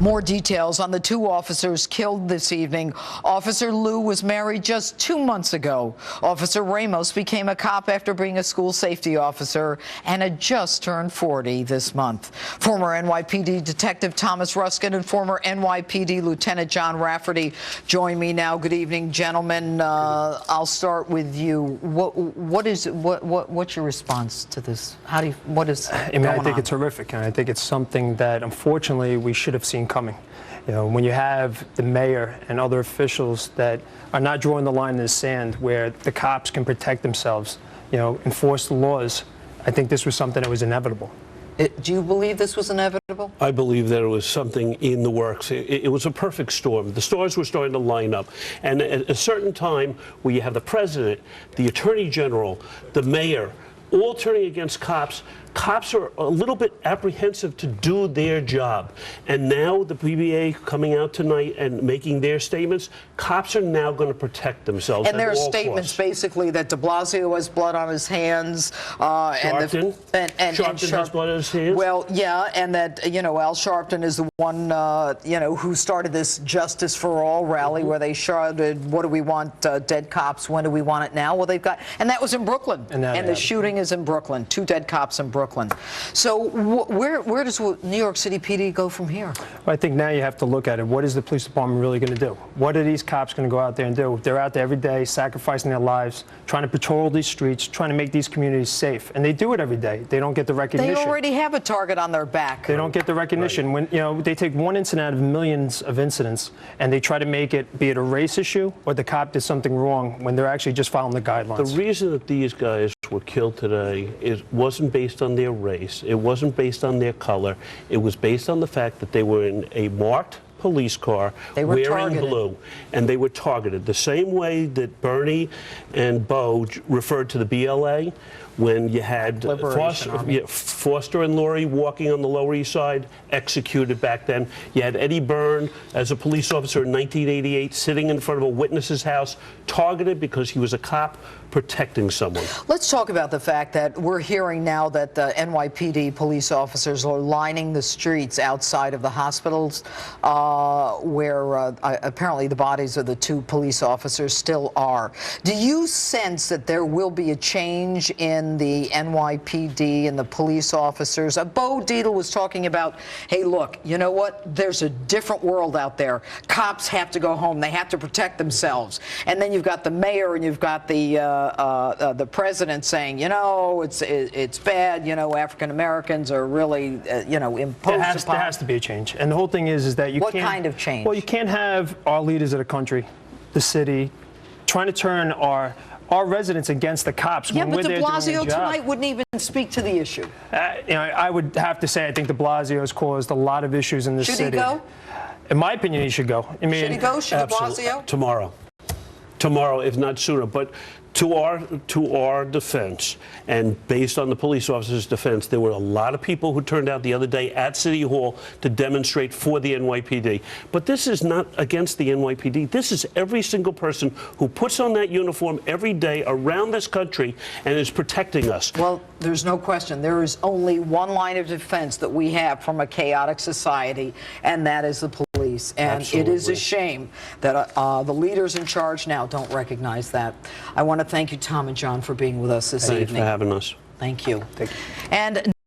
More details on the two officers killed this evening. Officer Liu was married just 2 months ago. Officer Ramos became a cop after being a school safety officer and had just turned 40 this month. Former NYPD Detective Thomas Ruskin and former NYPD Lieutenant John Rafferty join me now. Good evening, gentlemen. I'll start with you. What's your response to this? What is going on? I think it's horrific, and I think it's something that unfortunately we should have seen coming. You know, when you have the mayor and other officials that are not drawing the line in the sand where the cops can protect themselves, enforce the laws, I think this was something that was inevitable. Do you believe this was inevitable? I believe that it was something in the works. It was a perfect storm. The stars were starting to line up. And at a certain time where you have the president, the attorney general, the mayor, all turning against cops, cops are a little bit apprehensive to do their job. And now the PBA coming out tonight and making their statements, cops are now going to protect themselves. And there are statements basically that de Blasio has blood on his hands. Sharpton has blood on his hands. Well, yeah, and that, Al Sharpton is the one, who started this Justice for All rally where they shouted, what do we want, dead cops, when do we want it now? Well, they've got, and that was in Brooklyn. And the shooting is in Brooklyn, 2 dead cops in Brooklyn. So where does New York City PD go from here? Well, I think now you have to look at it. What is the police department really going to do? What are these cops going to go out there and do? They're out there every day sacrificing their lives, trying to patrol these streets, trying to make these communities safe. And they do it every day. They don't get the recognition. They already have a target on their back. They don't get the recognition. Right. When they take one incident out of millions of incidents and they try to make it, be it a race issue or the cop did something wrong, when they're actually just following the guidelines. The reason that these guys were killed today wasn't based on their race. It wasn't based on their color. It was based on the fact that they were in a marked police car wearing blue, and they were targeted the same way that Bernie and Bo referred to the BLA when you had Foster and Laurie walking on the Lower East Side, executed back then. You had Eddie Byrne as a police officer in 1988 sitting in front of a witness's house, targeted because he was a cop protecting someone. Let's talk about the fact that we're hearing now that the NYPD police officers are lining the streets outside of the hospitals where apparently the bodies of the 2 police officers still are. Do you sense that there will be a change in the NYPD and the police officers? Bo Dietl was talking about, hey, look, you know what? There's a different world out there. Cops have to go home. They have to protect themselves. And then you've got the mayor and you've got the president saying, it's bad. African Americans are really, imposed upon. There has to be a change. And the whole thing is that you can't. What kind of change? Well, you can't have our leaders of the country, the city, trying to turn our residents against the cops when we're there doing the job. Yeah, but de Blasio tonight wouldn't even speak to the issue. I would have to say I think de Blasio has caused a lot of issues in this city. Should he go? In my opinion, he should go. Should he go? Should de Blasio? Tomorrow, if not sooner. But to our defense, and based on the police officers' defense, there were a lot of people who turned out the other day at City Hall to demonstrate for the NYPD. But this is not against the NYPD. This is every single person who puts on that uniform every day around this country and is protecting us. Well, there's no question. There is only one line of defense that we have from a chaotic society, and that is the police. And Absolutely. It is a shame that the leaders in charge now don't recognize that. I want to thank you, Tom and John, for being with us this evening. Thanks for having us. Thank you. Thank you. And